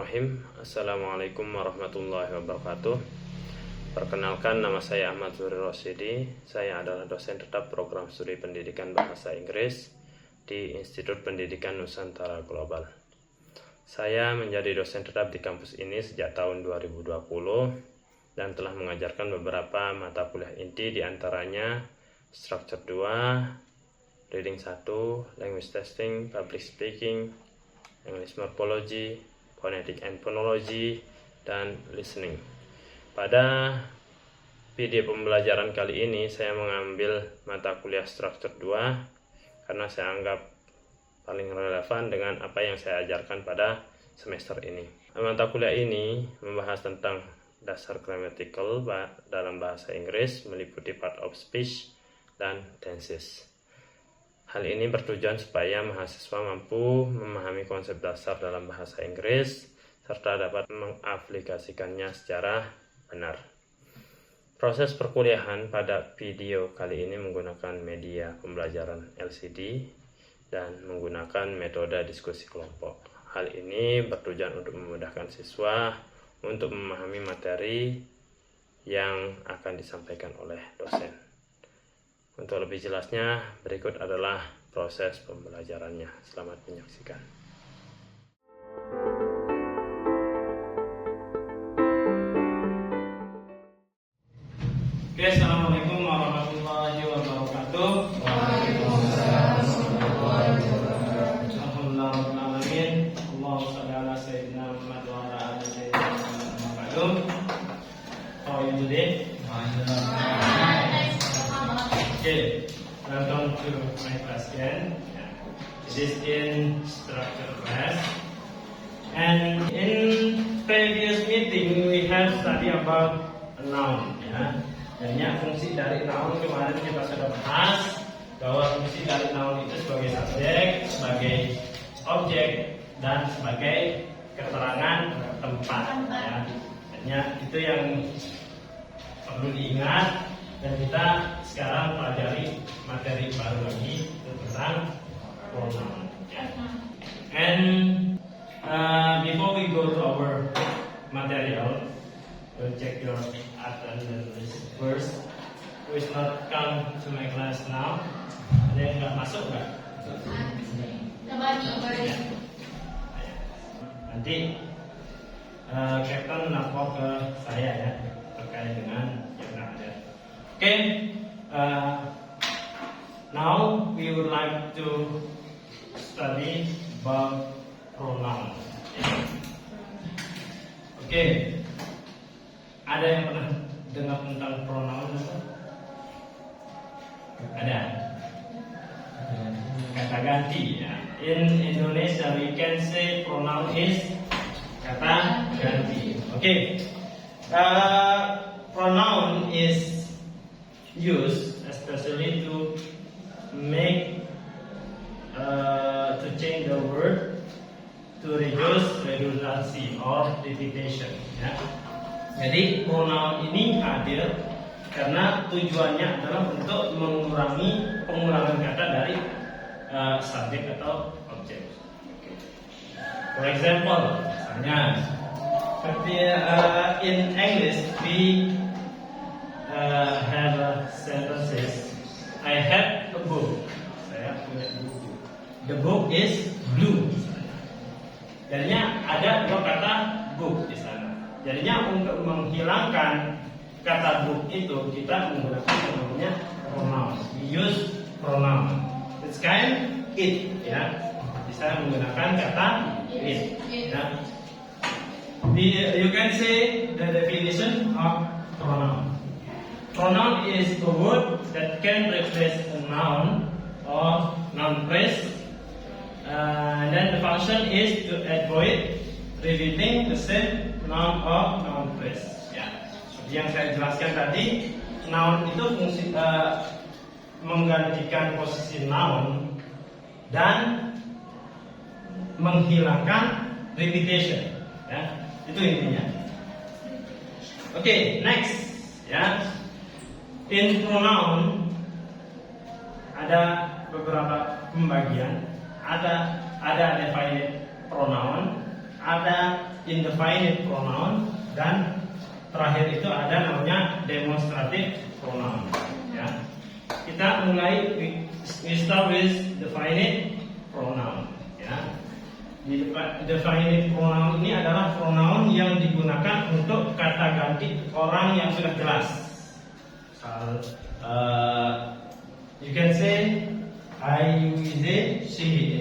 Bismillahirrahmanirrahim. Assalamualaikum warahmatullahi wabarakatuh. Perkenalkan, nama saya Ahmad Zuhri Rosyidi. Saya adalah dosen tetap program studi pendidikan bahasa Inggris di Institut Pendidikan Nusantara Global. Saya menjadi dosen tetap di kampus ini sejak tahun 2020 dan telah mengajarkan beberapa mata kuliah inti, diantaranya Structure 2, Reading 1, Language Testing, Public Speaking, English Morphology, Phonetic and Phonology, dan Listening. Pada video pembelajaran kali ini saya mengambil mata kuliah Structure 2 karena saya anggap paling relevan dengan apa yang saya ajarkan pada semester ini. Mata kuliah ini membahas tentang dasar grammatical dalam bahasa Inggris, meliputi part of speech dan tenses. Hal ini bertujuan supaya mahasiswa mampu memahami konsep dasar dalam bahasa Inggris serta dapat mengaplikasikannya secara benar. Proses perkuliahan pada video kali ini menggunakan media pembelajaran LCD dan menggunakan metode diskusi kelompok. Hal ini bertujuan untuk memudahkan siswa untuk memahami materi yang akan disampaikan oleh dosen. Untuk lebih jelasnya, berikut adalah proses pembelajarannya. Selamat menyaksikan. Oke, Assalamualaikum warahmatullahi wabarakatuh. Waalaikumsalam warahmatullahi wabarakatuh. Alhamdulillahirrahmanirrahim. Allahumma shalli ala sayyidina Muhammad wa ala ali sayyidina Muhammad. How are you today? Okay, welcome to my class again. This is in structure class. And in previous meeting we have studied about a noun. Dan fungsi dari noun kemarin kita sudah bahas bahwa fungsi dari noun itu sebagai subjek, sebagai objek, dan sebagai keterangan tempat. Itu yang perlu diingat. Dan kita sekarang pelajari materi baru lagi tentang pronoun. And before we go to our material, we'll check your attendance first. Who is not come to my class now? Ada yang nggak masuk nggak? Nanti Captain lapor ke saya ya terkait dengan yang nggak ada. Okay, now we would like to study about pronoun. Okay, ada yang pernah dengar tentang pronoun? Ada? Kata ganti ya. In Indonesia we can say pronoun is kata ganti. Okay, pronoun is used especially to make to change the word to reduce redundancy or repetition ya. Jadi pronoun ini hadir karena tujuannya adalah untuk mengurangi pengulangan kata dari subjek atau objek. For example, misalnya in English we have sentences. I have a book. Saya punya buku. The book is blue. Jadinya ada dua kata book di sana. Jadinya untuk menghilangkan kata book itu kita menggunakan yang namanya pronoun. We use pronoun. It's kind it ya. Bisa menggunakan kata it. Ya. You can say the definition of pronoun. Pronoun is a word that can replace a noun or noun phrase. Then the function is to avoid repeating the same noun or noun phrase. Ya, seperti yang saya jelaskan tadi, noun itu fungsi menggantikan posisi noun dan menghilangkan repetition. Ya, itu intinya. Okay, next. Ya. In pronoun ada beberapa pembagian. Ada definite pronoun, ada indefinite pronoun, dan terakhir itu ada namanya demonstrative pronoun. Ya. Kita mulai we start with definite pronoun. Ya. Definite pronoun ini adalah pronoun yang digunakan untuk kata ganti orang yang sudah jelas. You can say I, you, they, she.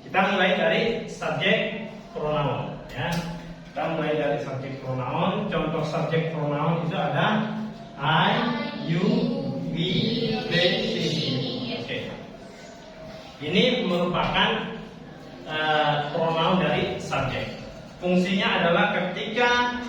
Kita mulai dari subjek pronoun. Ya. Kita mulai dari subjek pronoun. Contoh subjek pronoun itu ada I, you, we, they, she. Oke. Ini merupakan pronoun dari subjek. Fungsinya adalah ketika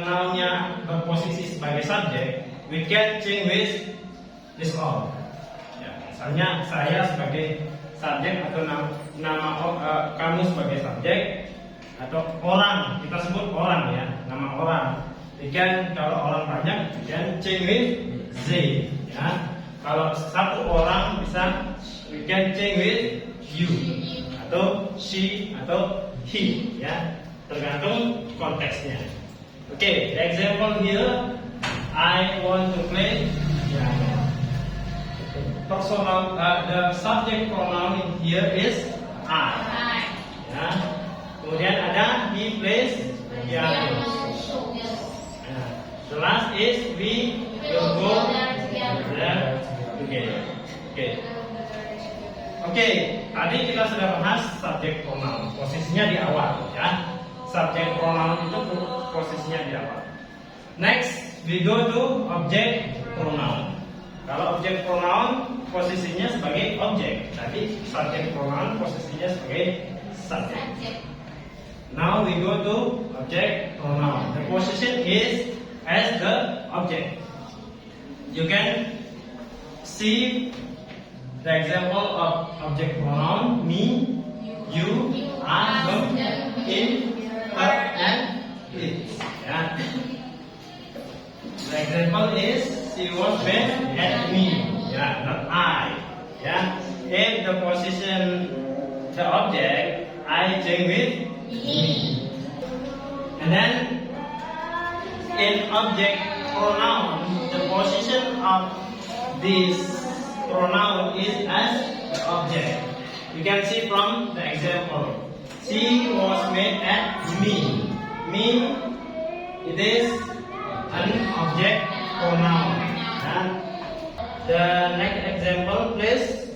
nounnya berposisi sebagai subjek, we can change with this all. Ya, misalnya saya sebagai subjek atau nama kamu sebagai subjek, atau orang, kita sebut orang ya, nama orang. Ikan kalau orang banyak, ikan change with they. Ya. Kalau satu orang bisa we can change with you atau she atau he, ya, tergantung konteksnya. Okay, the example here, I want to play piano. Personal, the subject pronoun in here is I. Ya. Kemudian ada he plays piano. Ya. The last is we will go there together. Okay. Oke, tadi kita sudah bahas subjek pronoun. Posisinya di awal, ya. Subjek pronoun itu posisinya di awal. Next, we go to object pronoun. Kalau object pronoun posisinya sebagai objek, tadi subjek pronoun posisinya sebagai subjek. Now we go to object pronoun. The position is as the object. You can see the example of object pronoun me, you, I, them, it, her, and it. Yeah. The example is she was mad at me. Yeah, not I. Yeah. If the position, the object, I change with me. And then in object pronoun, the position of this pronoun is as the object. You can see from the example. She was made at me. Me, it is an object pronoun. And the next example, please.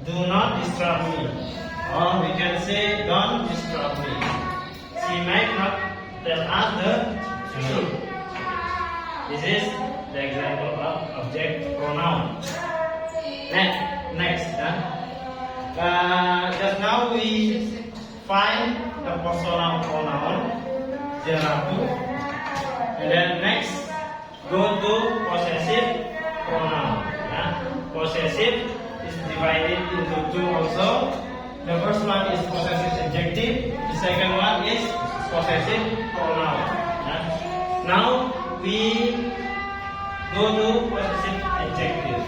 Do not disturb me. Or we can say, don't disturb me. She might not tell us the truth. This is the example of object pronoun. Next, just now we find the personal pronoun, there are two. And then next, go to possessive pronoun. Possessive is divided into two also. The first one is possessive adjective. The second one is possessive pronoun. Now we go to possessive adjective.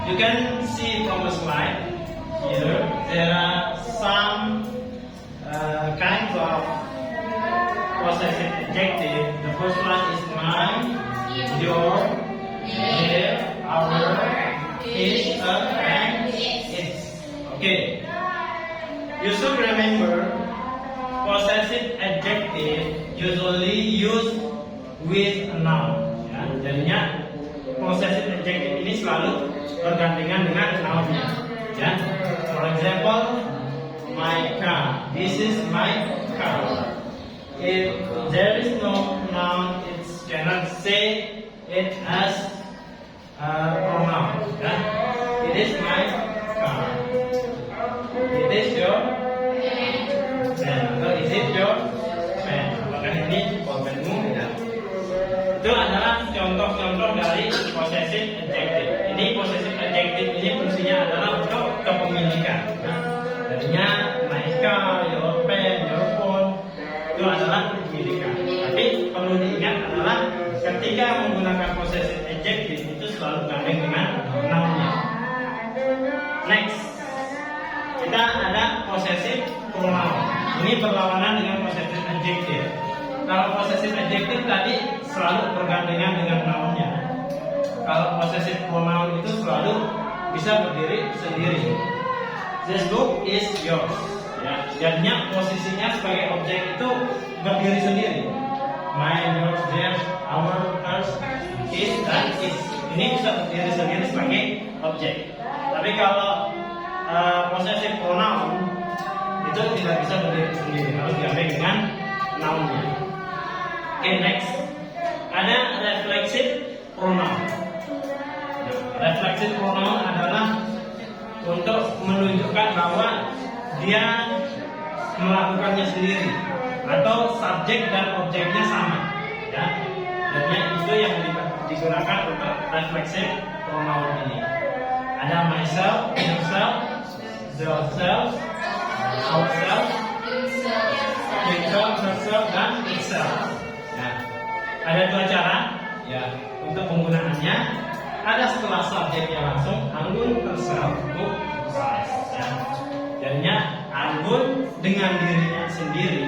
You can see from the slide here, there are some kinds of possessive adjective. The first one is mine, your, their, our, his, her, and its. Okay. You should remember, possessive adjective usually used with a noun. Ya, jadinya possessive adjective ini selalu bergandengan dengan nounnya. Ya. For example, my car. This is my car. If there is no noun, it cannot say it as a pronoun. Ya. It is my car. It is your pen. Atau is it your pen? Apakah ini penmu? Ya. Itu adalah contoh-contoh dari possessive adjective. Ini possessive adjective ini fungsinya adalah untuk kepemilikan. Jadinya my car, your pen, your phone itu adalah kepemilikan. Tapi perlu diingat adalah ketika menggunakan possessive adjective itu selalu gandeng dengan nounnya. Next, kita ada possessive pronoun. Ini berlawanan dengan possessive adjective. Kalau possessive adjective tadi selalu bergandengan dengan noun-nya. Kalau possessive pronoun itu selalu bisa berdiri sendiri. This book is yours. Ya, jadinya posisinya sebagai objek itu berdiri sendiri. My, yours, theirs, our, hers, his, dan its. Ini bisa berdiri sendiri sebagai objek. Tapi kalau possessive pronoun itu tidak bisa berdiri sendiri, harus diambil dengan noun-nya. Oke, next. Ada reflexive pronoun. Reflexive pronoun adalah untuk menunjukkan bahwa dia melakukannya sendiri atau subjek dan objeknya sama, ya. Dan itu yang digunakan untuk reflexive pronoun ini. Ada myself, yourself, yourself, ourselves, himself, herself, dan itself. Ya. Ada dua cara, ya, untuk penggunaannya. Ada setelah subjeknya langsung, Anggun herself cook rice. Ya. Jadinya Anggun dengan dirinya sendiri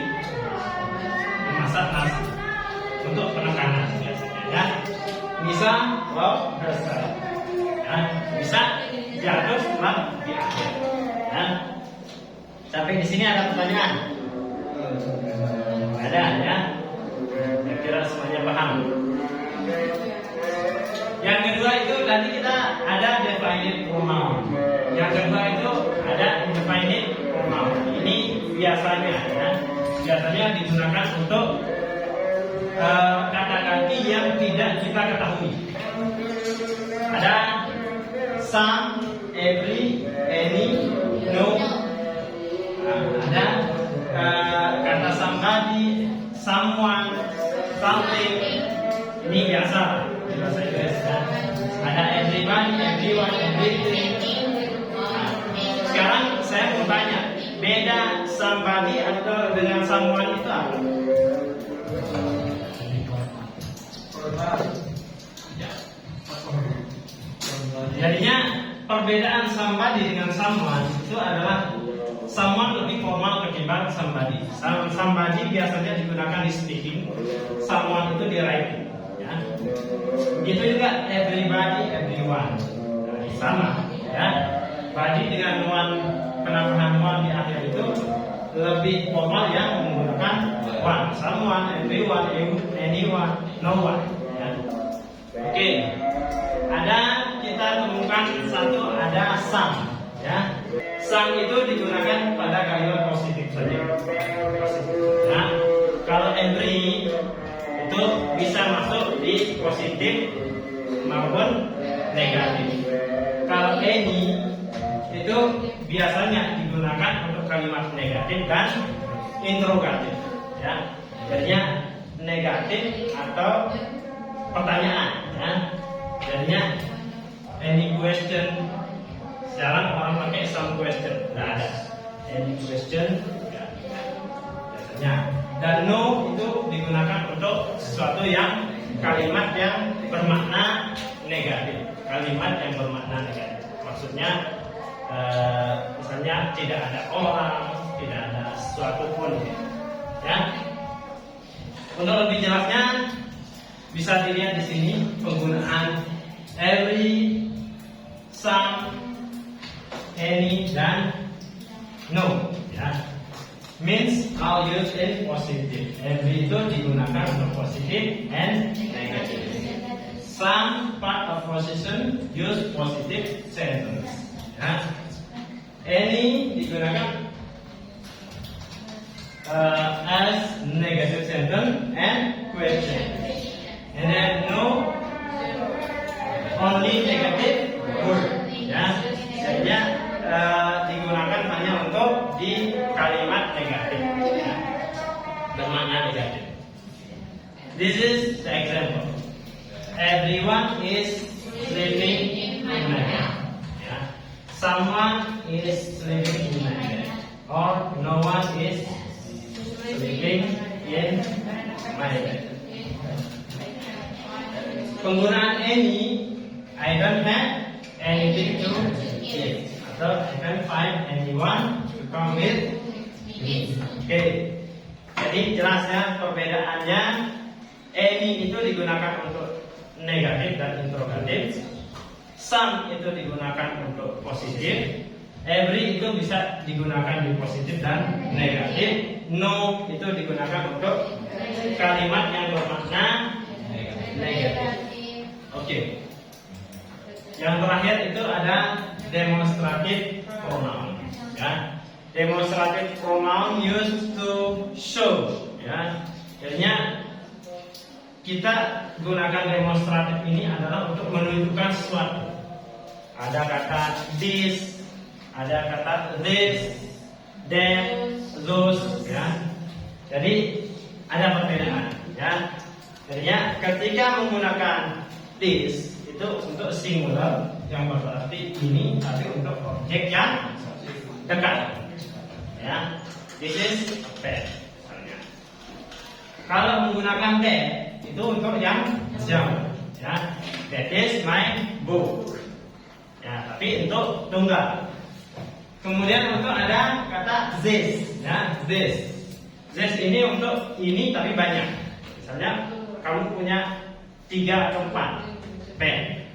memasak nasi untuk penekanan biasanya. Ya. Bisa love herself. Ya. Bisa jatuh setelah di akhir. Ya. Tapi di sini ada pertanyaan. Ada ya. Saya kira semuanya paham. Yang kedua itu tadi kita ada definite pronoun. Yang kedua itu ada indefinite pronoun. Ini biasanya ya, biasanya digunakan untuk kata ganti yang tidak kita ketahui. Ada some, every, any, no. Ada kata somebody, someone, something. Ini biasa di bahasa Inggris kan. Ada everybody, everyone, everything. Nah, sekarang saya mau tanya, beda somebody atau dengan someone itu apa? Jadinya perbedaan somebody dengan someone itu adalah someone lebih formal ketimbang somebody. Somebody biasanya digunakan di speaking, someone itu di writing. Ya. Begitu juga everybody, everyone. Nah, sama, ya. Body dengan one, penambahan one di akhir itu lebih formal yang menggunakan one. Someone, everyone, anyone, no one. Ya. Oke. Ada kita temukan satu, ada some. Ya. Some itu digunakan pada kalimat positif saja. Nah, kalau every itu bisa masuk di positif maupun negatif. Kalau any itu biasanya digunakan untuk kalimat negatif dan interrogatif. Ya, jadinya negatif atau pertanyaan. Ya, jadinya any question. Jarang orang pakai some question, tidak ada. Any question, ya, biasanya. Dan no itu digunakan untuk sesuatu yang kalimat yang bermakna negatif. Kalimat yang bermakna negatif. Maksudnya misalnya tidak ada orang, tidak ada sesuatu pun. Ya. Untuk lebih jelasnya bisa dilihat di sini penggunaan every, some, any, dan no. Ya. Means all used in positive. Every itu digunakan untuk positive and negative. Some part of position use positive sentence. Ya. Any digunakan as negative sentence and question. And then no only negative word. Ya. Jadinya digunakan hanya untuk di kalimat negatif, ya, bermakna negatif. This is the example. Everyone is sleeping in my bed. Ya. Someone is sleeping in my bed. Or no one is sleeping in my bed. Penggunaan any, I don't have anything to eat. So I can find anyone to come with Oke. Jadi jelas ya perbedaannya. Any itu digunakan untuk negatif dan interrogatif. Some itu digunakan untuk positif. Every itu bisa digunakan di positif dan negatif. No itu digunakan untuk kalimat yang bermakna negatif. Oke. Yang terakhir itu ada demonstrative pronoun. Ya. Demonstrative pronoun used to show. Ya. Jadinya kita gunakan demonstratif ini adalah untuk menunjukkan sesuatu. Ada kata this, ada kata this, that, those, ya. Jadi ada perbedaan, ya. Jadinya ketika menggunakan this itu untuk singular yang berarti ini, tapi untuk objek yang dekat, ya. This is a pen, misalnya. Kalau menggunakan that itu untuk yang jauh, ya. That is my book, ya. Tapi untuk tunggal. Kemudian untuk ada kata this, ya. This ini untuk ini tapi banyak. Misalnya kamu punya 3 atau 4 pen.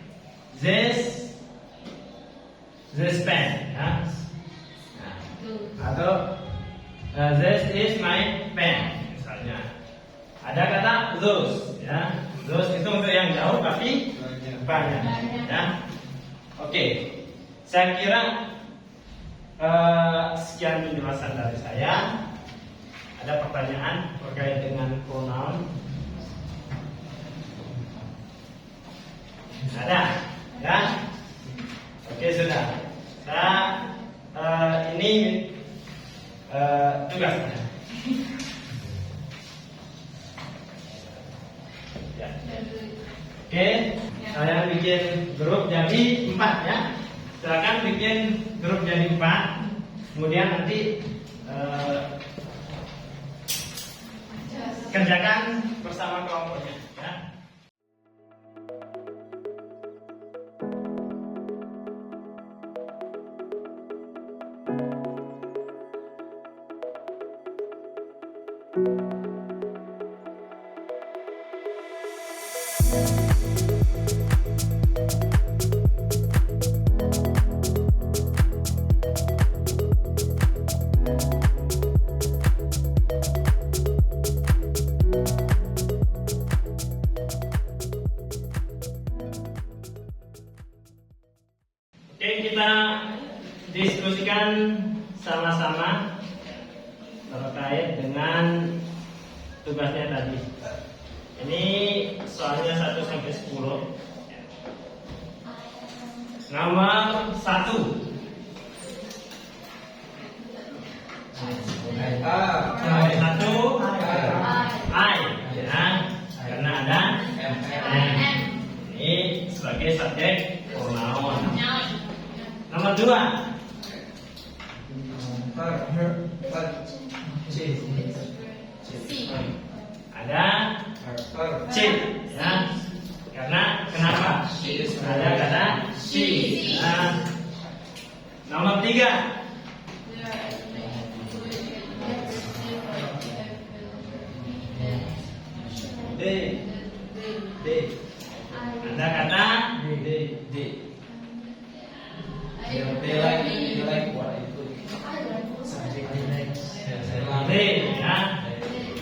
This pen, ya. Nah, atau this is my pen, misalnya. Ada kata those, ya. Those itu untuk yang jauh tapi banyak, ya. Oke. Saya kira sekian penjelasan dari saya. Ada pertanyaan terkait dengan pronoun? Ada, ya. Oke, sudah. Ini tugasnya. Ya. Oke, saya bikin grup jadi 4, ya. Silakan bikin grup jadi 4. Kemudian nanti kerjakan bersama kelompoknya, ya. Oke, kita diskusikan sama-sama terkait dengan tugasnya tadi. Ini soalnya 1 sampai 10. Nomor 1. I, ya, karena ada M. Ini sebagai subjek pronoun. Nomor 2. Ada C, ya. Karena kenapa? Ada kata she. Ya. Nomor 3. D. Ada kata D.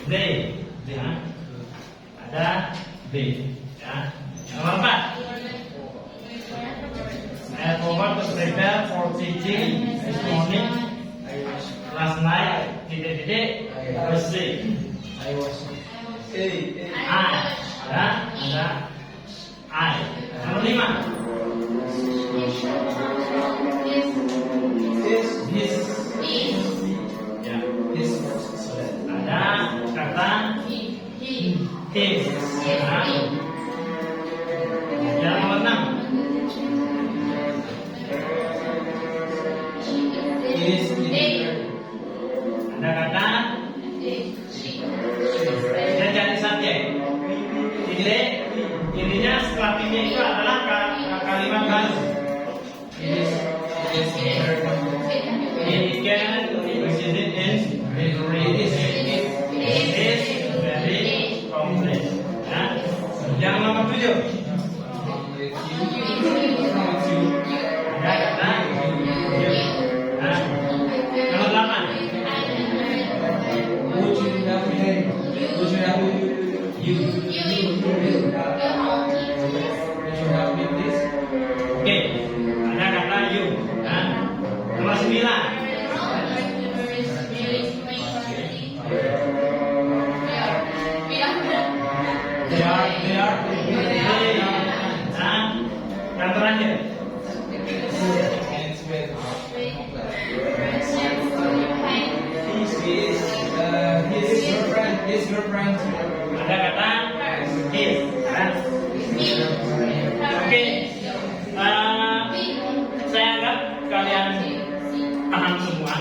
D, ya. Ada D, ya. Nomor 4. I forgot to prepare for teaching this morning. Last night, I was sick. Ada I. Nomor 5. This. Ya. Ada kata his. Ya, nomor 6. Ada kata dia jadi subjek. Intinya setelah ini itu adalah kalimat baru. It can be presented in you. Ada kata you. Nah, nomor 8. Would you have me? Would you have me? You. Would you have me, please? Oke, ada kata you. Nah, nomor 9. They are. Nah, yang terakhir. His girlfriend. Ada kata his. Nah. Oke, saya anggap kalian paham semua.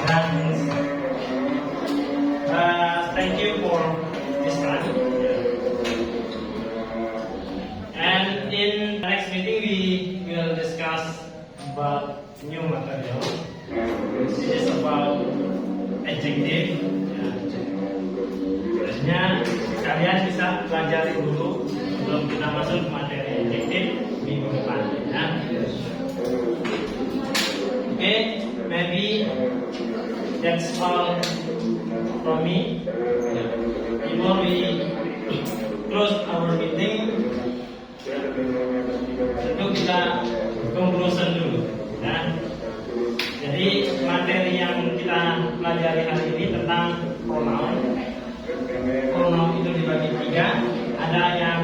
Dan thank you for this time. And in the next meeting we will discuss about new material. This is about adjective. Biasanya kalian bisa pelajari dulu sebelum kita masuk ke materi adjektif minggu depan. Ya. Oke, maybe that's all from me. Before we close our meeting, tentu kita conclusion dulu. Ya. Jadi materi yang kita pelajari hari ini tentang pronoun. Pronoun itu dibagi 3. Ada yang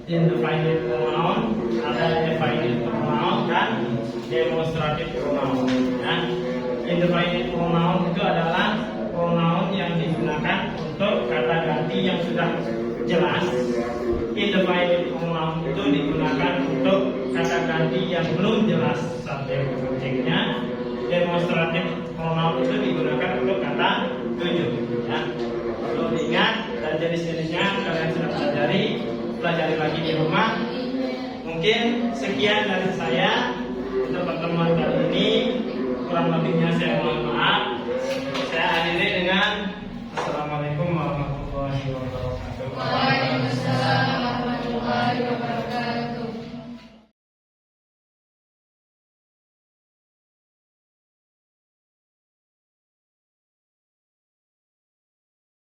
indefinite pronoun, ada definite pronoun, dan demonstrative pronoun. Ya. Indefinite pronoun itu adalah pronoun yang digunakan untuk kata ganti yang sudah jelas. Indefinite pronoun itu digunakan untuk kata ganti yang belum jelas subjek objeknya. Demonstrative pronoun itu digunakan untuk kata tujuh. Ya. Perlu diingat dan jenis-jenisnya kalian sudah pelajari lagi di rumah. Mungkin sekian dari saya untuk pertemuan kali ini. Kurang lebihnya saya mohon maaf. Saya akhiri dengan Assalamualaikum warahmatullahi wabarakatuh.